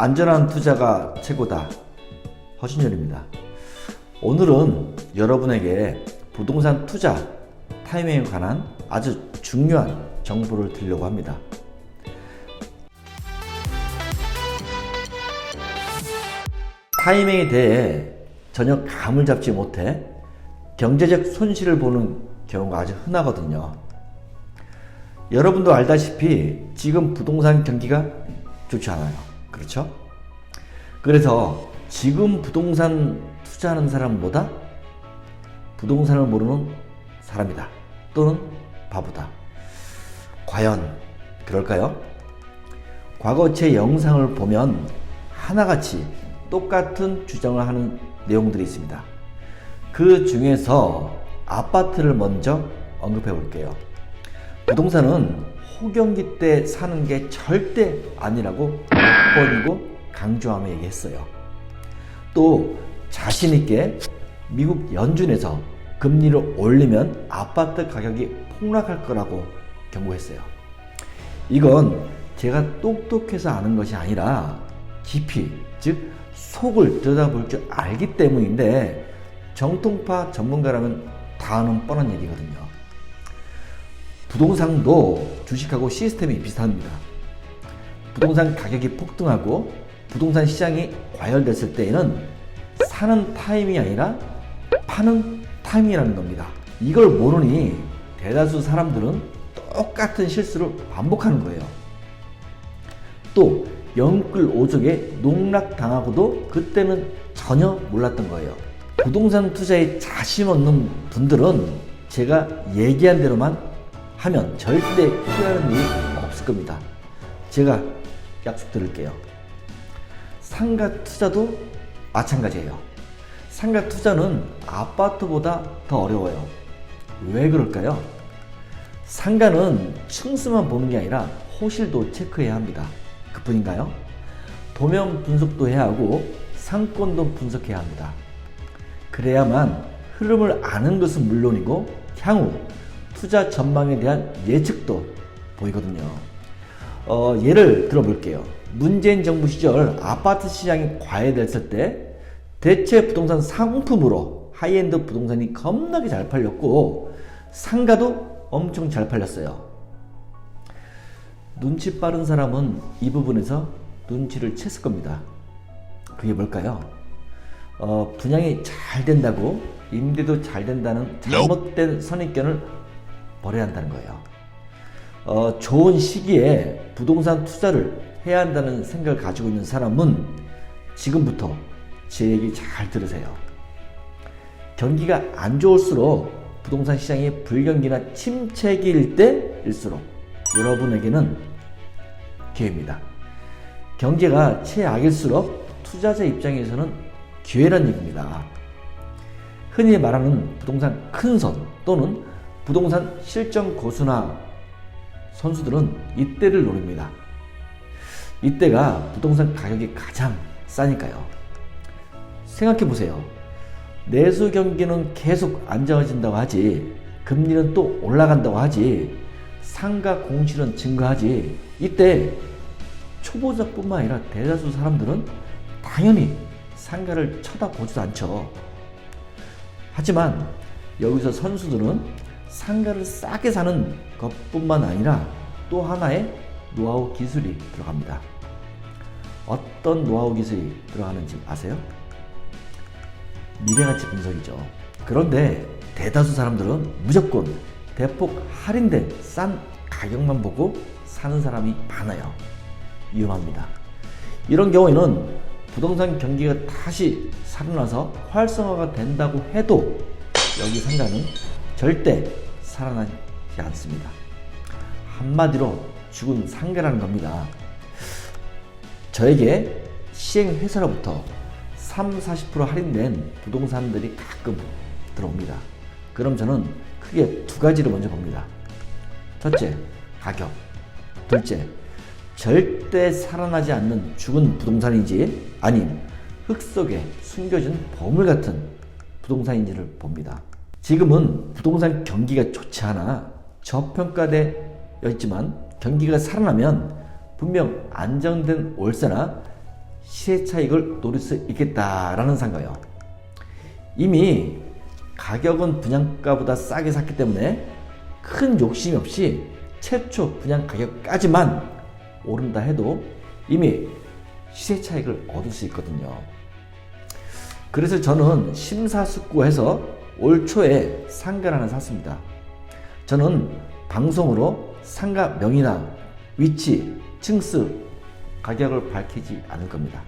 안전한 투자가 최고다. 허신열입니다. 오늘은 여러분에게 부동산 투자 타이밍에 관한 아주 중요한 정보를 드리려고 합니다. 타이밍에 대해 전혀 감을 잡지 못해 경제적 손실을 보는 경우가 아주 흔하거든요. 여러분도 알다시피 지금 부동산 경기가 좋지 않아요. 그렇죠? 그래서 지금 부동산 투자하는 사람보다 부동산을 모르는 사람이다. 또는 바보다. 과연 그럴까요? 과거 제 영상을 보면 하나같이 똑같은 주장을 하는 내용들이 있습니다. 그 중에서 아파트를 먼저 언급해 볼게요. 부동산은 호경기 때 사는 게 절대 아니라고 몇 번이고 강조하며 얘기했어요. 또 자신있게 미국 연준에서 금리를 올리면 아파트 가격이 폭락할 거라고 경고했어요. 이건 제가 똑똑해서 아는 것이 아니라 깊이, 즉 속을 들여다볼 줄 알기 때문인데 정통파 전문가라면 다 아는 뻔한 얘기거든요. 부동산도 주식하고 시스템이 비슷합니다. 부동산 가격이 폭등하고 부동산 시장이 과열됐을 때에는 사는 타임이 아니라 파는 타임이라는 겁니다. 이걸 모르니 대다수 사람들은 똑같은 실수를 반복하는 거예요. 또 영끌오적에 농락당하고도 그때는 전혀 몰랐던 거예요. 부동산 투자에 자신 없는 분들은 제가 얘기한 대로만 하면 절대 후회하는 일이 없을 겁니다. 제가 약속드릴게요. 상가 투자도 마찬가지예요. 상가 투자는 아파트보다 더 어려워요. 왜 그럴까요? 상가는 층수만 보는 게 아니라 호실도 체크해야 합니다. 그뿐인가요? 도면 분석도 해야 하고 상권도 분석해야 합니다. 그래야만 흐름을 아는 것은 물론이고 향후 투자 전망에 대한 예측도 보이거든요. 예를 들어볼게요. 문재인 정부 시절 아파트 시장이 과열됐을 때 대체 부동산 상품으로 하이엔드 부동산이 겁나게 잘 팔렸고 상가도 엄청 잘 팔렸어요. 눈치 빠른 사람은 이 부분에서 눈치를 챘을 겁니다. 그게 뭘까요? 분양이 잘 된다고 임대도 잘 된다는 잘못된 선입견을 버려야 한다는 거예요. 좋은 시기에 부동산 투자를 해야 한다는 생각을 가지고 있는 사람은 지금부터 제 얘기 잘 들으세요. 경기가 안 좋을수록 부동산 시장이 불경기나 침체기일 때일수록 여러분에게는 기회입니다. 경제가 최악일수록 투자자 입장에서는 기회란 얘기입니다. 흔히 말하는 부동산 큰손 또는 부동산 실전 고수나 선수들은 이때를 노립니다. 이때가 부동산 가격이 가장 싸니까요. 생각해보세요. 내수 경기는 계속 안정해진다고 하지, 금리는 또 올라간다고 하지, 상가 공실은 증가하지. 이때 초보자뿐만 아니라 대다수 사람들은 당연히 상가를 쳐다보지도 않죠. 하지만 여기서 선수들은 상가를 싸게 사는 것뿐만 아니라 또 하나의 노하우 기술이 들어갑니다. 어떤 노하우 기술이 들어가는지 아세요? 미래가치 분석이죠. 그런데 대다수 사람들은 무조건 대폭 할인된 싼 가격만 보고 사는 사람이 많아요. 위험합니다. 이런 경우에는 부동산 경기가 다시 살아나서 활성화가 된다고 해도 여기 상가는 절대 살아나지 않습니다. 한마디로 죽은 상가라는 겁니다. 저에게 시행회사로부터 30-40% 할인된 부동산들이 가끔 들어옵니다. 그럼 저는 크게 두 가지를 먼저 봅니다. 첫째, 가격. 둘째, 절대 살아나지 않는 죽은 부동산인지 아님 흙 속에 숨겨진 보물 같은 부동산인지를 봅니다. 지금은 부동산 경기가 좋지 않아 저평가되어 있지만 경기가 살아나면 분명 안정된 월세나 시세 차익을 노릴 수 있겠다라는 상가요. 이미 가격은 분양가보다 싸게 샀기 때문에 큰 욕심이 없이 최초 분양 가격까지만 오른다 해도 이미 시세 차익을 얻을 수 있거든요. 그래서 저는 심사숙고해서 올 초에 상가를 하나 샀습니다. 저는 방송으로 상가 명의나 위치, 층수, 가격을 밝히지 않을 겁니다.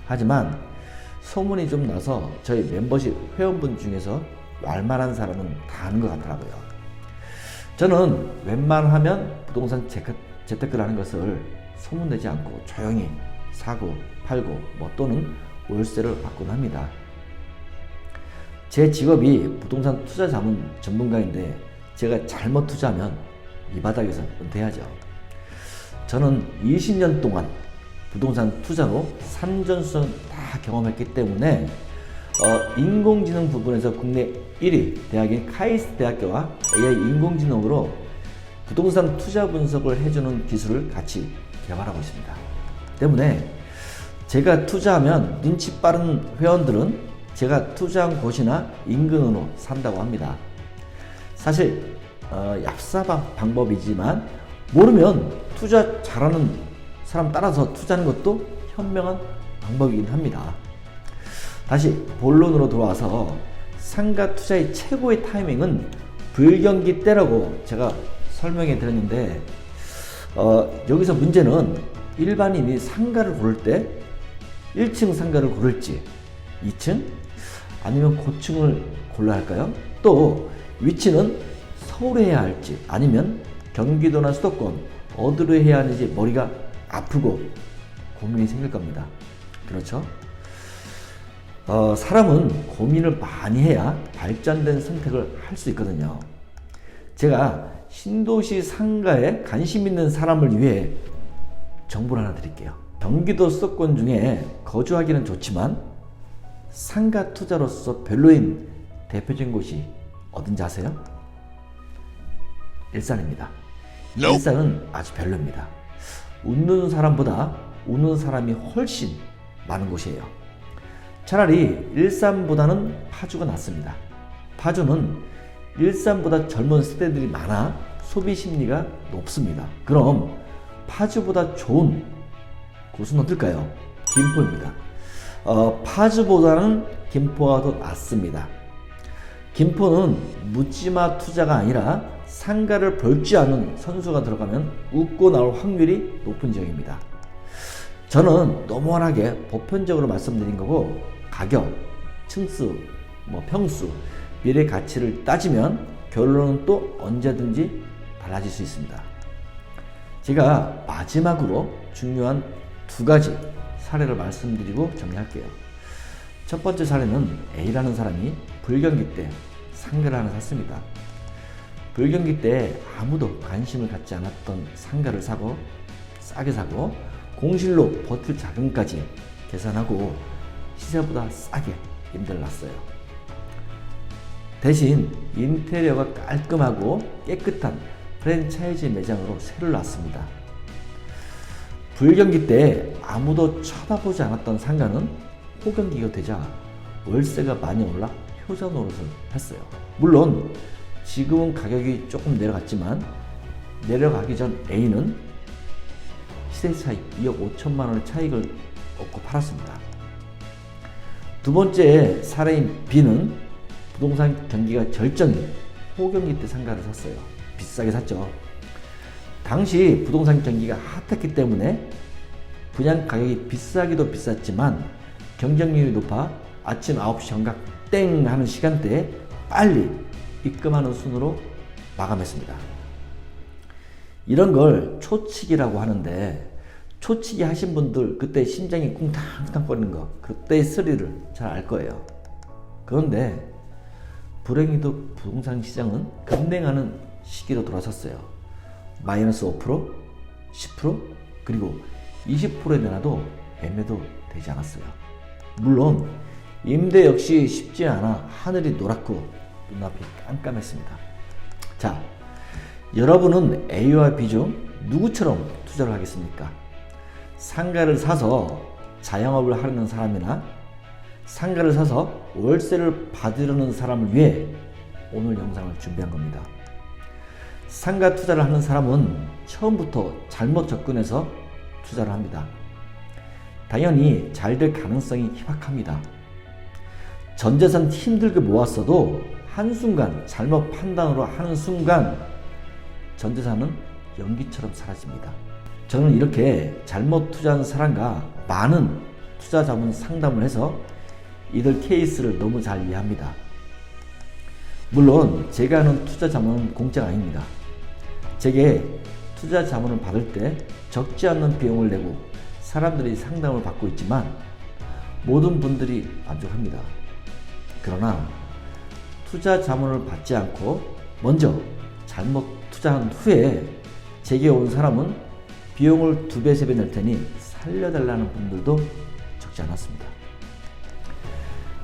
하지만 소문이 좀 나서 저희 멤버십 회원분 중에서 왈만한 사람은 다 아는 것 같더라고요. 저는 웬만하면 부동산 재테크를 하는 것을 소문내지 않고 조용히 사고 팔고 또는 월세를 받곤 합니다. 제 직업이 부동산 투자 자문 전문가인데 제가 잘못 투자하면 이 바닥에서 은퇴하죠. 저는 20년 동안 부동산 투자로 산전수전 다 경험했기 때문에 인공지능 부분에서 국내 1위 대학인 카이스트 대학교와 AI 인공지능으로 부동산 투자 분석을 해주는 기술을 같이 개발하고 있습니다. 때문에 제가 투자하면 눈치 빠른 회원들은 제가 투자한 곳이나 인근으로 산다고 합니다. 사실 얍삽한 방법이지만 모르면 투자 잘하는 사람 따라서 투자하는 것도 현명한 방법이긴 합니다. 다시 본론으로 돌아와서 상가 투자의 최고의 타이밍은 불경기 때라고 제가 설명해 드렸는데 여기서 문제는 일반인이 상가를 고를 때 1층 상가를 고를지 2층 아니면 고층을 골라야 할까요? 또 위치는 서울에 해야 할지 아니면 경기도나 수도권 어디로 해야 하는지 머리가 아프고 고민이 생길 겁니다. 그렇죠? 사람은 고민을 많이 해야 발전된 선택을 할 수 있거든요. 제가 신도시 상가에 관심 있는 사람을 위해 정보를 하나 드릴게요. 경기도 수도권 중에 거주하기는 좋지만 상가 투자로서 별로인 대표적인 곳이 어딘지 아세요? 일산입니다. 일산은 아주 별로입니다. 웃는 사람보다 우는 사람이 훨씬 많은 곳이에요. 차라리 일산보다는 파주가 낫습니다. 파주는 일산보다 젊은 세대들이 많아 소비 심리가 높습니다. 그럼 파주보다 좋은 곳은 어떨까요? 김포입니다. 파주보다는 김포가 더 낫습니다. 김포는 묻지마 투자가 아니라 상가를 볼 줄 아는 선수가 들어가면 웃고 나올 확률이 높은 지역입니다. 저는 너무 워낙에 보편적으로 말씀드린 거고 가격, 층수, 평수, 미래 가치를 따지면 결론은 또 언제든지 달라질 수 있습니다. 제가 마지막으로 중요한 두 가지 사례를 말씀드리고 정리할게요. 첫 번째 사례는 A라는 사람이 불경기 때 상가를 하나 샀습니다. 불경기 때 아무도 관심을 갖지 않았던 상가를 사고 싸게 사고 공실로 버틸 자금까지 계산하고 시세보다 싸게 임대를 놨어요. 대신 인테리어가 깔끔하고 깨끗한 프랜차이즈 매장으로 새를 놨습니다. 불경기 때 아무도 쳐다보지 않았던 상가는 호경기가 되자 월세가 많이 올라 효자 노릇을 했어요. 물론 지금은 가격이 조금 내려갔지만 내려가기 전 A는 시세 차익 2억 5천만 원의 차익을 얻고 팔았습니다. 두 번째 사례인 B는 부동산 경기가 절정인 호경기 때 상가를 샀어요. 비싸게 샀죠. 당시 부동산 경기가 핫했기 때문에 분양 가격이 비싸기도 비쌌지만 경쟁률이 높아 아침 9시 정각 땡 하는 시간대에 빨리 입금하는 순으로 마감했습니다. 이런 걸 초치기라고 하는데 초치기 하신 분들 그때 심장이 쿵탕쿵탕거리는 거 그때의 스릴을 잘 알 거예요. 그런데 불행히도 부동산 시장은 급냉하는 시기로 돌아섰어요. 마이너스 5%, 10% 그리고 20%에 내놔도 매매도 되지 않았어요. 물론 임대 역시 쉽지 않아 하늘이 노랗고 눈앞이 깜깜했습니다. 자, 여러분은 A와 B 중 누구처럼 투자를 하겠습니까? 상가를 사서 자영업을 하려는 사람이나 상가를 사서 월세를 받으려는 사람을 위해 오늘 영상을 준비한 겁니다. 상가 투자를 하는 사람은 처음부터 잘못 접근해서 투자를 합니다. 당연히 잘 될 가능성이 희박합니다. 전 재산 힘들게 모았어도 한순간 잘못 판단으로 하는 순간 전 재산은 연기처럼 사라집니다. 저는 이렇게 잘못 투자한 사람과 많은 투자 자문 상담을 해서 이들 케이스를 너무 잘 이해합니다. 물론 제가 하는 투자 자문은 공짜가 아닙니다. 제게 투자 자문을 받을 때 적지 않는 비용을 내고 사람들이 상담을 받고 있지만 모든 분들이 만족합니다. 그러나 투자 자문을 받지 않고 먼저 잘못 투자한 후에 제게 온 사람은 비용을 2배, 3배 낼 테니 살려달라는 분들도 적지 않았습니다.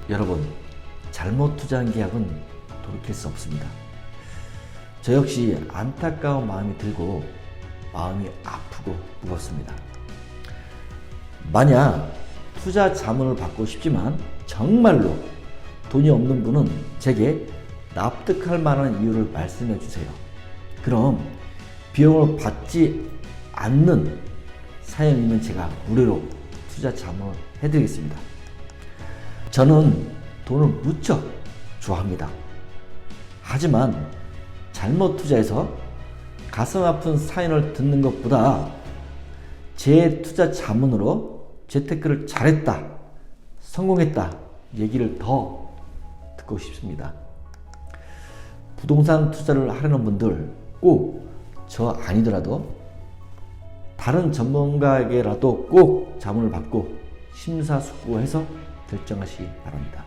여러분, 잘못 투자한 계약은 돌이킬 수 없습니다. 저 역시 안타까운 마음이 들고 마음이 아프고 무겁습니다. 만약 투자 자문을 받고 싶지만 정말로 돈이 없는 분은 제게 납득할 만한 이유를 말씀해 주세요. 그럼 비용을 받지 않는 사연이면 제가 무료로 투자 자문을 해드리겠습니다. 저는 돈을 무척 좋아합니다. 하지만 잘못 투자해서 가슴 아픈 사연을 듣는 것보다 제 투자 자문으로 재테크를 잘했다, 성공했다 얘기를 더 듣고 싶습니다. 부동산 투자를 하려는 분들 꼭 저 아니더라도 다른 전문가에게라도 꼭 자문을 받고 심사숙고해서 결정하시기 바랍니다.